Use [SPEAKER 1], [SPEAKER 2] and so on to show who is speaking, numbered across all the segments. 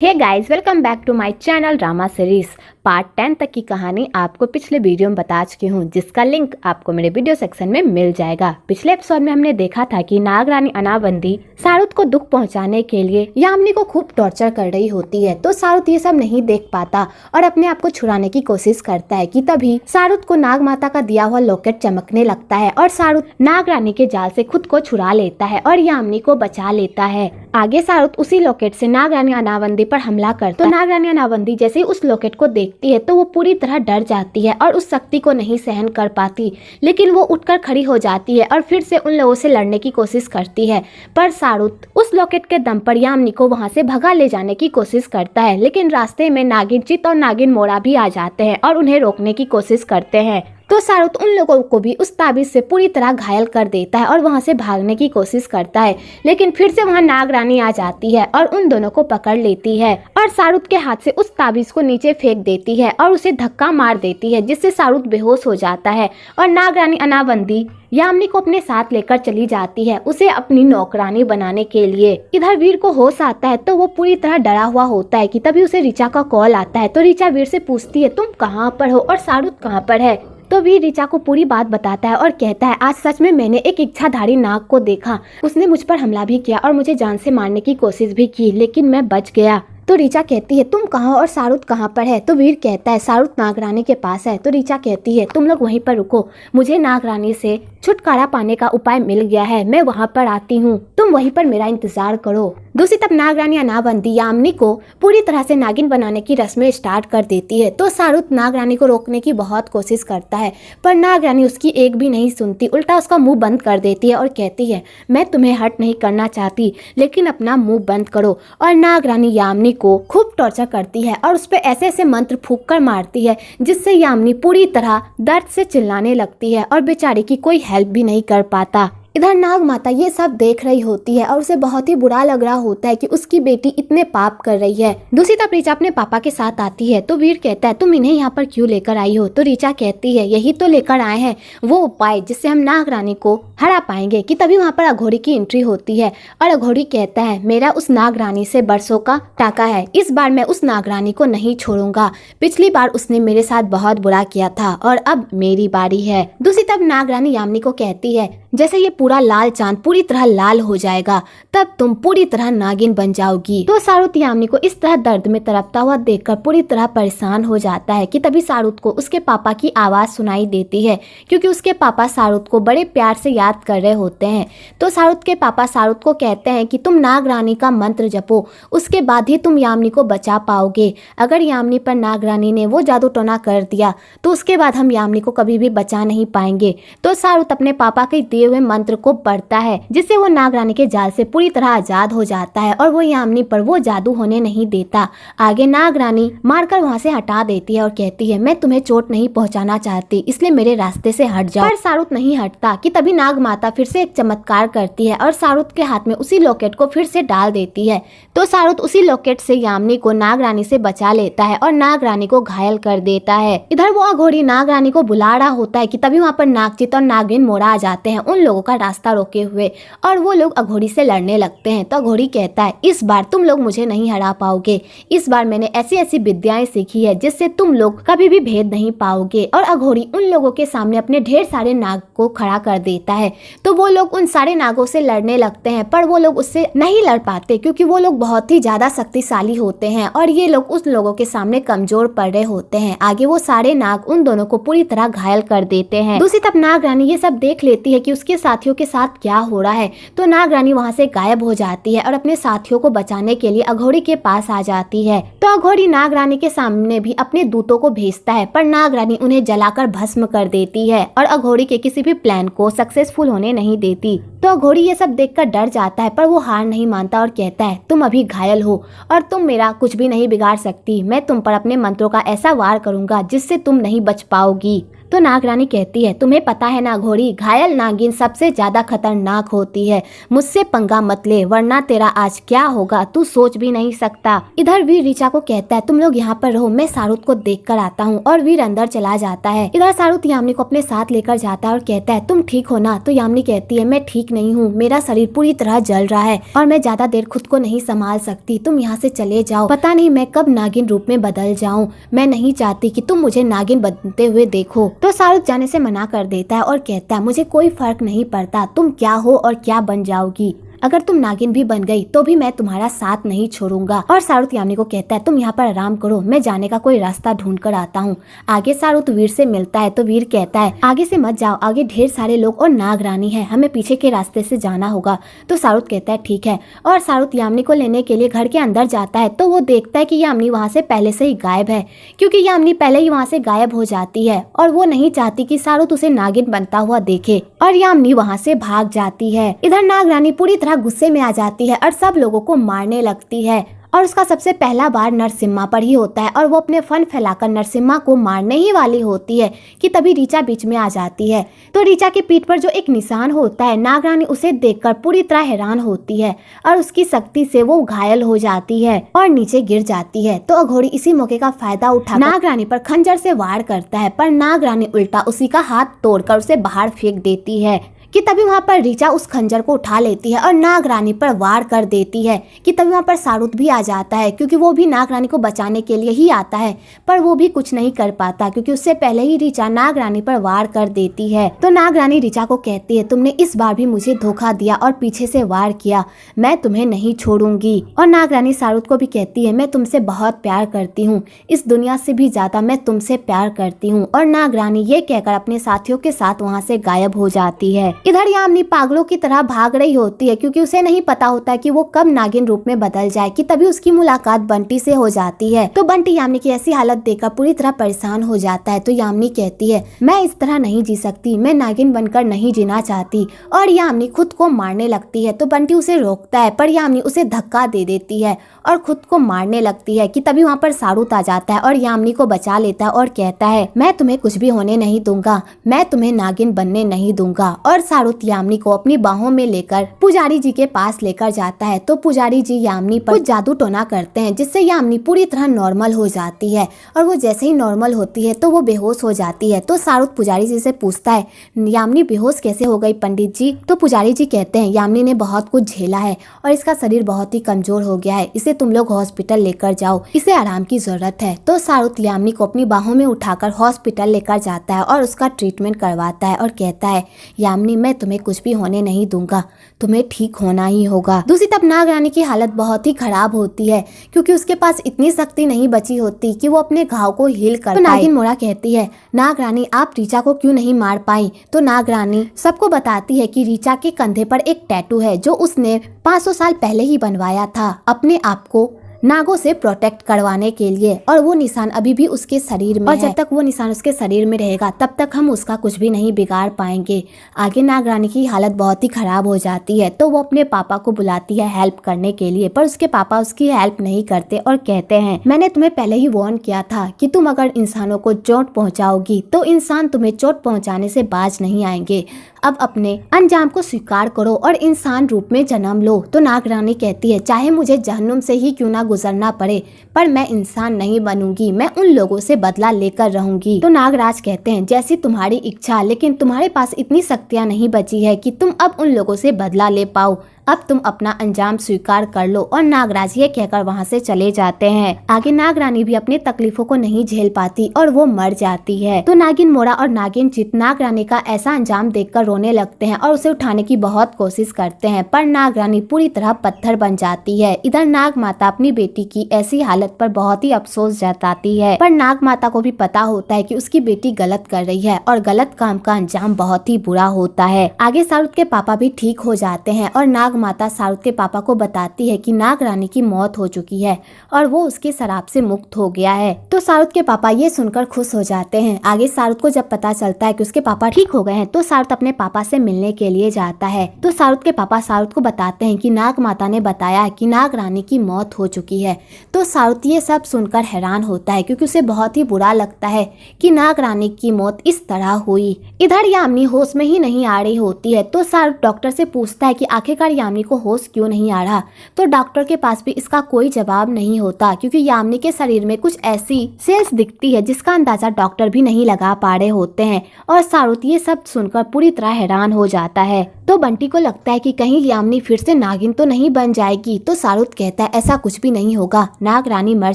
[SPEAKER 1] Hey guys, welcome back to my channel drama series. Part 10 तक की कहानी आपको पिछले वीडियो में बता चुकी हूँ, जिसका लिंक आपको मेरे वीडियो सेक्शन में मिल जाएगा। पिछले एपिसोड में हमने देखा था कि नागरानी अनावंदी शारुत को दुख पहुंचाने के लिए यामिनी को खूब टॉर्चर कर रही होती है। तो शारुत ये सब नहीं देख पाता और अपने आप को छुड़ाने की कोशिश करता है कि तभी शारुत को नाग माता का दिया हुआ लॉकेट चमकने लगता है और शारुत नागरानी के जाल से खुद को छुड़ा लेता है और यामिनी को बचा लेता है। आगे शारुत उसी लॉकेट से नागरानी अनावंदी पर हमला करता है। तो नागरानी अनावंदी जैसे ही उस लॉकेट को देखती है तो वो पूरी तरह डर जाती है और उस शक्ति को नहीं सहन कर पाती, लेकिन वो उठकर खड़ी हो जाती है और फिर से उन लोगों से लड़ने की कोशिश करती है। पर शारुत उस लॉकेट के दम पर यामिनी को वहां से भगा ले जाने की कोशिश करता है, लेकिन रास्ते में नागिन चित और नागिन मोरा भी आ जाते हैं और उन्हें रोकने की कोशिश करते हैं। तो शारुत उन लोगों को भी उस ताबीज से पूरी तरह घायल कर देता है और वहां से भागने की कोशिश करता है, लेकिन फिर से वहां नागरानी आ जाती है और उन दोनों को पकड़ लेती है और शारुत के हाथ से उस ताबीज को नीचे फेंक देती है और उसे धक्का मार देती है, जिससे शारुत बेहोश हो जाता है और नागरानी अनावंदी यामिनी को अपने साथ लेकर चली जाती है उसे अपनी नौकरानी बनाने के लिए। इधर वीर को होश आता है तो वो पूरी तरह डरा हुआ होता है कि तभी उसे ऋचा का कॉल आता है। तो ऋचा वीर से पूछती है, तुम कहाँ पर हो और शारुत कहाँ पर है? तो वीर ऋचा को पूरी बात बताता है और कहता है, आज सच में मैंने एक इच्छाधारी नाग को देखा। उसने मुझ पर हमला भी किया और मुझे जान से मारने की कोशिश भी की, लेकिन मैं बच गया। तो ऋचा कहती है, तुम कहाँ और शारुत कहाँ पर है? तो वीर कहता है, शारुत नागरानी के पास है। तो ऋचा कहती है, तुम लोग वहीं पर रुको, मुझे नागरानी से छुटकारा पाने का उपाय मिल गया है, मैं वहाँ पर आती हूँ, तुम वहीं पर मेरा इंतजार करो। दूसरी तरफ नागरानी अनावंदी यामिनी को पूरी तरह से नागिन बनाने की रस्में स्टार्ट कर देती है। तो शारुत नागरानी को रोकने की बहुत कोशिश करता है, पर नागरानी उसकी एक भी नहीं सुनती, उल्टा उसका मुंह बंद कर देती है और कहती है, मैं तुम्हें हर्ट नहीं करना चाहती, लेकिन अपना मुंह बंद करो। और नागरानी यामिनी को खूब टॉर्चर करती है और उस पर ऐसे ऐसे मंत्र फूंक कर मारती है, जिससे यामिनी पूरी तरह दर्द से चिल्लाने लगती है और बेचारी की कोई हेल्प भी नहीं कर पाता। इधर नाग माता ये सब देख रही होती है और उसे बहुत ही बुरा लग रहा होता है कि उसकी बेटी इतने पाप कर रही है। दूसरी तरफ ऋचा अपने पापा के साथ आती है। तो वीर कहता है, तुम इन्हें यहाँ पर क्यों लेकर आई हो? तो ऋचा कहती है, यही तो लेकर आए हैं वो उपाय जिससे हम नागरानी को हरा पाएंगे। कि तभी वहाँ पर अघोरी की एंट्री होती है और अघोरी कहता है, मेरा उस नागरानी से बरसों का टाका है, इस बार मैं उस नागरानी को नहीं छोड़ूंगा। पिछली बार उसने मेरे साथ बहुत बुरा किया था और अब मेरी बारी है। दूसरी तरफ नागरानी यामिनी को कहती है, जैसे ये पूरा लाल चांद पूरी तरह लाल हो जाएगा तब तुम पूरी तरह नागिन बन जाओगी। तो शारुत यामिनी को इस तरह दर्द में तड़पता हुआ देखकर पूरी तरह परेशान हो जाता है। कि तभी शारुत को उसके पापा की आवाज सुनाई देती है, क्योंकि उसके पापा शारुत को बड़े प्यार से याद कर रहे होते हैं। तो शारुत के पापा शारुत को कहते हैं कि तुम नागरानी का मंत्र जपो, उसके बाद ही तुम यामिनी को बचा पाओगे। अगर यामिनी पर नागरानी ने वो जादू टोना कर दिया तो उसके बाद हम यामिनी को कभी भी बचा नहीं पाएंगे। तो शारुत अपने पापा के दिए हुए मंत्र को पढ़ता है, जिससे वो नागरानी के जाल से पूरी तरह आजाद हो जाता है और वो यामिनी पर वो जादू होने नहीं देता। आगे नागरानी मारकर वहाँ से हटा देती है और कहती है, मैं तुम्हें चोट नहीं पहुँचाना चाहती, इसलिए मेरे रास्ते से हट जाओ। पर शारुत नहीं हटता। कि तभी नाग माता फिर से एक चमत्कार करती है और शारुत के हाथ में उसी लॉकेट को फिर से डाल देती है। तो शारुत उसी लॉकेट से यामिनी को नागरानी से बचा लेता है और नागरानी को घायल कर देता है। इधर वो अघोरी नागरानी को बुला रहा होता है कि तभी वहाँ पर नागचित और नागिन मोरा आ जाते हैं उन लोगों का रास्ता रोके हुए और वो लोग अघोरी से लड़ने लगते हैं। तो अघोरी कहता है, इस बार तुम लोग मुझे नहीं हरा पाओगे, इस बार मैंने ऐसी ऐसी विद्याएं सीखी है जिससे तुम लोग कभी भी भेद नहीं पाओगे। और अघोरी उन लोगों के सामने अपने ढेर सारे नाग को खड़ा कर देता है। तो वो लोग उन सारे नागों से लड़ने लगते हैं, पर वो लोग उससे नहीं लड़ पाते क्योंकि वो लोग बहुत ही ज्यादा शक्तिशाली होते हैं और ये लोग उस लोगों के सामने कमजोर पड़ रहे होते हैं। आगे वो सारे नाग उन दोनों को पूरी तरह घायल कर देते हैं। दूसरी तरफ नागरानी ये सब देख लेती है कि उसके साथियों के साथ क्या हो रहा है। तो नागरानी वहाँ से गायब हो जाती है और अपने साथियों को बचाने के लिए अघोरी के पास आ जाती है। तो अघोरी नागरानी के सामने भी अपने दूतों को भेजता है, पर नागरानी उन्हें जलाकर भस्म कर देती है और अघोरी के किसी भी प्लान को सक्सेसफुल होने नहीं देती। तो अघोरी ये सब देखकर डर जाता है, पर वो हार नहीं मानता और कहता है, तुम अभी घायल हो और तुम मेरा कुछ भी नहीं बिगाड़ सकती, मैं तुम पर अपने मंत्रों का ऐसा वार करूंगा जिससे तुम नहीं बच पाओगी। तो नागरानी कहती है, तुम्हें पता है ना घोड़ी, घायल नागिन सबसे ज्यादा खतरनाक होती है, मुझसे पंगा मत ले वरना तेरा आज क्या होगा तू सोच भी नहीं सकता। इधर वीर ऋचा को कहता है, तुम लोग यहाँ पर रहो, मैं सारुत को देख कर आता हूँ, और वीर अंदर चला जाता है। इधर सारुत यामिनी को अपने साथ लेकर जाता है और कहता है, तुम ठीक हो ना? तो यामिनी कहती है, मैं ठीक नहीं हूँ, मेरा शरीर पूरी तरह जल रहा है और मैं ज्यादा देर खुद को नहीं संभाल सकती, तुम यहाँ से चले जाओ, पता नहीं मैं कब नागिन रूप में बदल जाऊँ, मैं नहीं चाहती कि तुम मुझे नागिन बनते हुए देखो। तो सारुत जाने से मना कर देता है और कहता है, मुझे कोई फर्क नहीं पड़ता तुम क्या हो और क्या बन जाओगी, अगर तुम नागिन भी बन गई तो भी मैं तुम्हारा साथ नहीं छोड़ूंगा। और सारुत यामिनी को कहता है, तुम यहाँ पर आराम करो, मैं जाने का कोई रास्ता ढूंढ कर आता हूँ। आगे सारुत वीर से मिलता है तो वीर कहता है, आगे से मत जाओ, आगे ढेर सारे लोग और नागरानी है, हमें पीछे के रास्ते से जाना होगा। तो सारुत कहता है ठीक है, और सारुत यामिनी को लेने के लिए घर के अंदर जाता है तो वो देखता है कि यामिनी वहाँ से पहले से ही गायब है, क्योंकि यामिनी पहले ही वहाँ से गायब हो जाती है और वो नहीं चाहती कि सारुत उसे नागिन बनता हुआ देखे, और यामिनी वहाँ से भाग जाती है। इधर नागरानी पूरी गुस्से में आ जाती है और सब लोगों को मारने लगती है, और उसका सबसे पहला बार नरसिम्हा पर ही होता है, और वो अपने फन फैलाकर नरसिम्हा को मारने ही वाली होती है कि तभी ऋचा बीच में आ जाती है। तो ऋचा की पीठ पर जो एक निशान होता है, नागरानी उसे देखकर पूरी तरह हैरान होती है और उसकी शक्ति से वो घायल हो जाती है और नीचे गिर जाती है। तो अघोरी इसी मौके का फायदा उठा नागरानी पर खंजर से वार करता है, पर नागरानी उल्टा उसी का हाथ तोड़कर उसे बाहर फेंक देती है कि तभी वहाँ पर ऋचा उस खंजर को उठा लेती है और नागरानी पर वार कर देती है कि तभी वहाँ पर सारुत भी आ जाता है, क्योंकि वो भी नागरानी को बचाने के लिए ही आता है, पर वो भी कुछ नहीं कर पाता क्योंकि उससे पहले ही ऋचा नागरानी पर वार कर देती है। तो नागरानी ऋचा को कहती है, तुमने इस बार भी मुझे धोखा दिया और पीछे से वार किया, मैं तुम्हें नहीं छोड़ूंगी। और नागरानी सारुत को भी कहती है, मैं तुमसे बहुत प्यार करती हूँ, इस दुनिया से भी ज्यादा मैं तुमसे प्यार करती हूँ। और नागरानी ये कहकर अपने साथियों के साथ वहाँ से गायब हो जाती है। इधर यामिनी पागलों की तरह भाग रही होती है, क्योंकि उसे नहीं पता होता कि वो कब नागिन रूप में बदल जाए, कि तभी उसकी मुलाकात बंटी से हो जाती है। तो बंटी यामिनी की ऐसी हालत देखकर पूरी तरह परेशान हो जाता है। तो यामिनी कहती है, मैं इस तरह नहीं जी सकती, मैं नागिन बनकर नहीं जीना चाहती, और यामिनी खुद को मारने लगती है। तो बंटी उसे रोकता है, पर यामिनी उसे धक्का दे देती है और खुद को मारने लगती है कि तभी वहाँ पर सारुत आ जाता है और यामिनी को बचा लेता है और कहता है, मैं तुम्हें कुछ भी होने नहीं दूंगा, मैं तुम्हें नागिन बनने नहीं दूंगा। और सारुत यामिनी को अपनी बाहों में लेकर पुजारी जी के पास लेकर जाता है। तो पुजारी जी यामिनी पर कुछ जादू टोना करते हैं, जिससे यामिनी पूरी तरह नॉर्मल हो जाती है, और वो जैसे ही नॉर्मल होती है तो वो बेहोश हो जाती है। तो सारुत पुजारी जी से पूछता है, यामिनी बेहोश कैसे हो गई पंडित जी? तो पुजारी जी कहते हैं, यामिनी ने बहुत कुछ झेला है और इसका शरीर बहुत ही कमजोर हो गया है, इसे तुम लोग हॉस्पिटल लेकर जाओ, इसे आराम की जरूरत है। तो सारुत यामिनी को अपनी बाहों में उठाकर हॉस्पिटल लेकर जाता है और उसका ट्रीटमेंट करवाता है और कहता है, यामिनी मैं तुम्हें कुछ भी होने नहीं दूंगा, तुम्हें ठीक होना ही होगा। दूसरी तरफ नागरानी की हालत बहुत ही खराब होती है, क्योंकि उसके पास इतनी शक्ति नहीं बची होती कि वो अपने घाव को हील कर पाए। तो नागिन मोरा कहती है, नागरानी आप ऋचा को क्यों नहीं मार पाई? तो नागरानी सबको बताती है कि ऋचा के कंधे पर एक टैटू है जो उसने 500 साल पहले ही बनवाया था अपने आप को नागों से प्रोटेक्ट करवाने के लिए, और वो निशान अभी भी उसके शरीर में है, और जब तक वो निशान उसके शरीर में रहेगा तब तक हम उसका कुछ भी नहीं बिगाड़ पाएंगे। आगे नागरानी की हालत बहुत ही खराब हो जाती है, तो वो अपने पापा को बुलाती है हेल्प करने के लिए, पर उसके पापा उसकी हेल्प नहीं करते और कहते हैं, मैंने तुम्हें पहले ही वार्न किया था कि तुम अगर इंसानों को चोट पहुँचाओगी तो इंसान तुम्हें चोट पहुँचाने से बाज नहीं आएंगे, अब अपने अंजाम को स्वीकार करो और इंसान रूप में जन्म लो। तो नागरानी कहती है, चाहे मुझे जहन्नुम से ही क्यों ना गुजरना पड़े, पर मैं इंसान नहीं बनूंगी, मैं उन लोगों से बदला लेकर रहूंगी। तो नागराज कहते हैं, जैसी तुम्हारी इच्छा, लेकिन तुम्हारे पास इतनी शक्तियाँ नहीं बची है कि तुम अब उन लोगों से बदला ले पाओ, अब तुम अपना अंजाम स्वीकार कर लो। और नागराज ये कहकर वहाँ से चले जाते हैं। आगे नागरानी भी अपनी तकलीफों को नहीं झेल पाती और वो मर जाती है। तो नागिन मोरा और नागिन चित नागरानी का ऐसा अंजाम देखकर रोने लगते हैं और उसे उठाने की बहुत कोशिश करते हैं, पर नागरानी पूरी तरह पत्थर बन जाती है। इधर नाग माता अपनी बेटी की ऐसी हालत पर बहुत ही अफसोस जताती है, पर नाग माता को भी पता होता है कि उसकी बेटी गलत कर रही है और गलत काम का अंजाम बहुत ही बुरा होता है। आगे सारुत के पापा भी ठीक हो जाते हैं और नाग माता शाहरुख के पापा को बताती है कि नाग रानी की मौत हो चुकी है और वो उसके शराब से मुक्त हो गया है। तो शाहरुख के पापा ये सुनकर खुश हो जाते हैं। आगे शाहरुख को जब पता चलता है कि उसके पापा ठीक हो गए हैं तो शाहरुख अपने पापा से मिलने के लिए जाता है। तो शाहरुख के पापा शाहरुख को बताते हैं कि नाग माता ने बताया कि नाग रानी की मौत हो चुकी है। तो शाहरुख ये सब सुनकर हैरान होता है क्योंकि उसे बहुत ही बुरा लगता है कि नाग रानी की मौत इस तरह हुई। इधर यामिनी होश में ही नहीं आ रही होती है तो शाहरुख डॉक्टर से पूछता है कि आखिरकार यामिनी को होश क्यों नहीं आ रहा। तो डॉक्टर के पास भी इसका कोई जवाब नहीं होता क्योंकि यामिनी के शरीर में कुछ ऐसी सेल्स दिखती है जिसका अंदाजा डॉक्टर भी नहीं लगा पा रहे होते हैं। और शाहरुख ये सब सुनकर पूरी तरह हैरान हो जाता है। तो बंटी को लगता है कि कहीं यामिनी फिर से नागिन तो नहीं बन जाएगी। तो शाहरुख कहता है ऐसा कुछ भी नहीं होगा, नाग रानी मर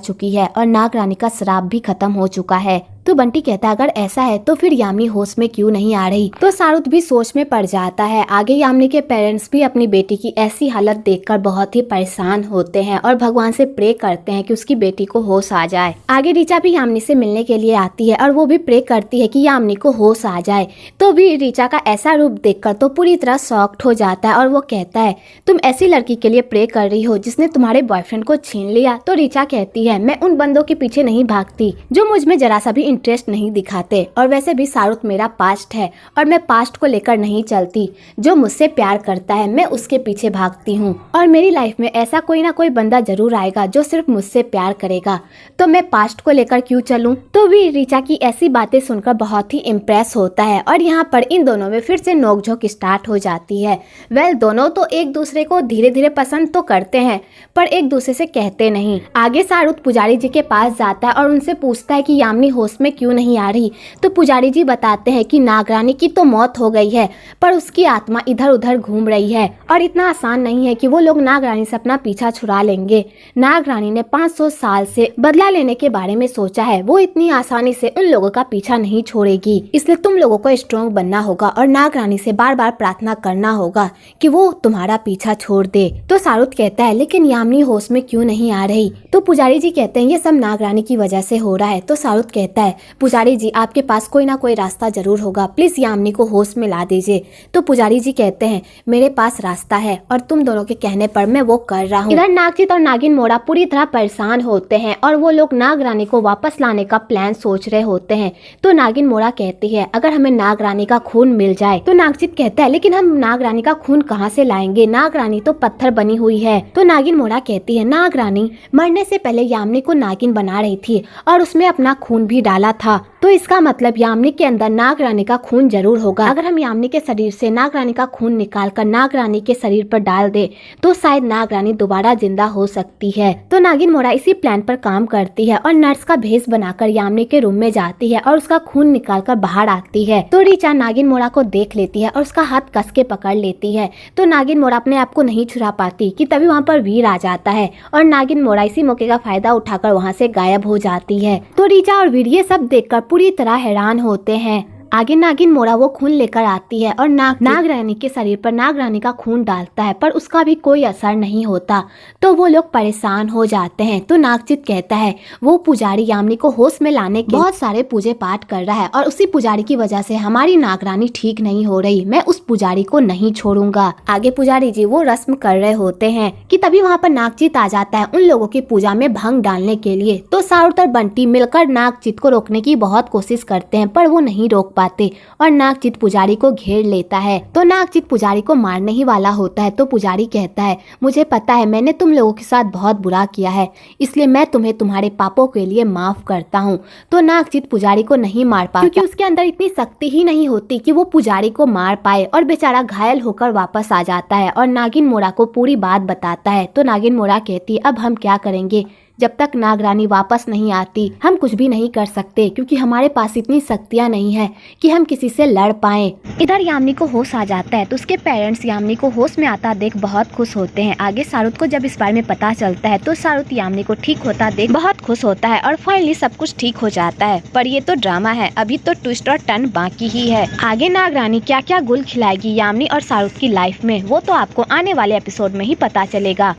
[SPEAKER 1] चुकी है और नाग रानी का श्राप भी खत्म हो चुका है। तो बंटी कहता है अगर ऐसा है तो फिर यामिनी होश में क्यों नहीं आ रही। तो शाहरुख भी सोच में पड़ जाता है। आगे यामिनी के पेरेंट्स भी अपनी बेटी की ऐसी हालत देखकर बहुत ही परेशान होते हैं और भगवान से प्रे करते हैं कि उसकी बेटी को होश आ जाए। आगे ऋचा भी यामिनी से मिलने के लिए आती है और वो भी प्रे करती है कि यामिनी को होश आ जाए। तो भी ऋचा का ऐसा रूप देखकर तो पूरी तरह शॉक्ड हो जाता है और वो कहता है तुम ऐसी लड़की के लिए प्रे कर रही हो जिसने तुम्हारे बॉयफ्रेंड को छीन लिया। तो ऋचा कहती है मैं उन बंदों के पीछे नहीं भागती जो मुझ में जरा सा भी इंटरेस्ट नहीं दिखाते और वैसे भी शाहरुख मेरा पास्ट है और मैं पास्ट को लेकर नहीं चलती। जो मुझसे प्यार करता है मैं उसके पीछे भागती हूँ और मेरी लाइफ में ऐसा कोई ना कोई बंदा जरूर आएगा जो सिर्फ मुझसे प्यार करेगा। तो मैं पास्ट को लेकर क्यों चलूं। तो भी ऋचा की ऐसी बातें सुनकर बहुत ही इम्प्रेस होता है और यहाँ पर इन दोनों में फिर से नोकझोंक स्टार्ट हो जाती है। दोनों तो एक दूसरे को धीरे धीरे पसंद तो करते हैं पर एक दूसरे से कहते नहीं। आगे शाहरुख पुजारी जी के पास जाता है और उनसे पूछता है कि यामिनी होश में क्यों नहीं आ रही। तो पुजारी जी बताते हैं कि नाग रानी की तो मौत हो गई है पर उसकी आत्मा इधर उधर घूम रही है और इतना आसान नहीं है कि वो लोग नाग रानी से अपना पीछा छुड़ा लेंगे। नाग रानी ने 500 साल से बदला लेने के बारे में सोचा है, वो इतनी आसानी से उन लोगों का पीछा नहीं छोड़ेगी। इसलिए तुम लोगों को स्ट्रॉन्ग बनना होगा और नाग रानी से बार बार प्रार्थना करना होगा कि वो तुम्हारा पीछा छोड़ दे। तो शाहरुख कहता है लेकिन यामिनी होश में क्यों नहीं आ रही। तो पुजारी जी कहते हैं ये सब नाग रानी की वजह से हो रहा है। तो शाहरुख कहता है पुजारी जी आपके पास कोई ना कोई रास्ता जरूर होगा, प्लीज यामिनी को होश में ला दीजिए। तो पुजारी जी कहते हैं मेरे पास रास्ता है और तुम दोनों के कहने पर मैं वो कर रहा हूँ। इधर नागजीत और नागिन मोड़ा पूरी तरह परेशान होते हैं और वो लोग नाग रानी को वापस लाने का प्लान सोच रहे होते हैं। तो नागिन मोड़ा कहती है अगर हमें नाग रानी का खून मिल जाए। तो नागजीत कहता है लेकिन हम नाग रानी का खून कहाँ से लाएंगे, नाग रानी तो पत्थर बनी हुई है। तो नागिन मोड़ा कहती है नाग रानी मरने से पहले यामिनी को नागिन बना रही थी और उसमें अपना खून भी डाला था। तो इसका मतलब यामिनी के अंदर नाग रानी का खून जरूर होगा। अगर हम यामिनी के शरीर से नाग रानी का खून निकालकर नाग रानी के शरीर पर डाल दे तो शायद नाग रानी दोबारा जिंदा हो सकती है। तो नागिन मोड़ा इसी प्लान पर काम करती है और नर्स का भेष बनाकर यामिनी के रूम में जाती है और उसका खून निकालकर बाहर आती है। तो ऋचा नागिन मोड़ा को देख लेती है और उसका हाथ कस के पकड़ लेती है। तो नागिन मोड़ा अपने आप को नहीं छुड़ा पाती कि तभी वहाँ पर वीर आ जाता है और नागिन मोड़ा इसी मौके का फायदा उठाकर वहाँ से गायब हो जाती है। तो ऋचा और वीर ये सब देखकर पूरी तरह हैरान होते हैं। आगे नागिन मोड़ा वो खून लेकर आती है और नाग रानी के शरीर पर नाग रानी का खून डालता है पर उसका भी कोई असर नहीं होता। तो वो लोग परेशान हो जाते हैं। तो नागजीत कहता है वो पुजारी यामिनी को होश में लाने के बहुत सारे पूजे पाठ कर रहा है और उसी पुजारी की वजह से हमारी नाग रानी ठीक नहीं हो रही, मैं उस पुजारी को नहीं छोड़ूंगा। आगे पुजारी जी वो रस्म कर रहे होते हैं कि तभी वहाँ पर नागजीत आ जाता है उन लोगों की पूजा में भंग डालने के लिए। तो शाहरुख और बंटी मिलकर नागजीत को रोकने की बहुत कोशिश करते हैं पर वो नहीं रोक और नागजीत पुजारी को घेर लेता है। तो नागजीत पुजारी को मारने ही वाला होता है। तो पुजारी कहता है मुझे पता है मैंने तुम लोगों के साथ बहुत बुरा किया है, इसलिए मैं तुम्हें तुम्हारे पापों के लिए माफ करता हूँ। तो नागजीत पुजारी को नहीं मार पाता क्योंकि उसके अंदर इतनी शक्ति ही नहीं होती कि वो पुजारी को मार पाए और बेचारा घायल होकर वापस आ जाता है और नागिन मोड़ा को पूरी बात बताता है। तो नागिन मोड़ा कहती है अब हम क्या करेंगे, जब तक नाग रानी वापस नहीं आती हम कुछ भी नहीं कर सकते क्योंकि हमारे पास इतनी शक्तियाँ नहीं है कि हम किसी से लड़ पाएं। इधर यामिनी को होश आ जाता है तो उसके पेरेंट्स यामिनी को होश में आता देख बहुत खुश होते हैं। आगे शाहरुख को जब इस बारे में पता चलता है तो शाहरुख यामिनी को ठीक होता देख बहुत खुश होता है और फाइनली सब कुछ ठीक हो जाता है। पर ये तो ड्रामा है, अभी तो ट्विस्ट और टर्न बाकी ही है। आगे नाग रानी क्या क्या गुल खिलाएगी यामिनी और शाहरुख की लाइफ में वो तो आपको आने वाले एपिसोड में ही पता चलेगा।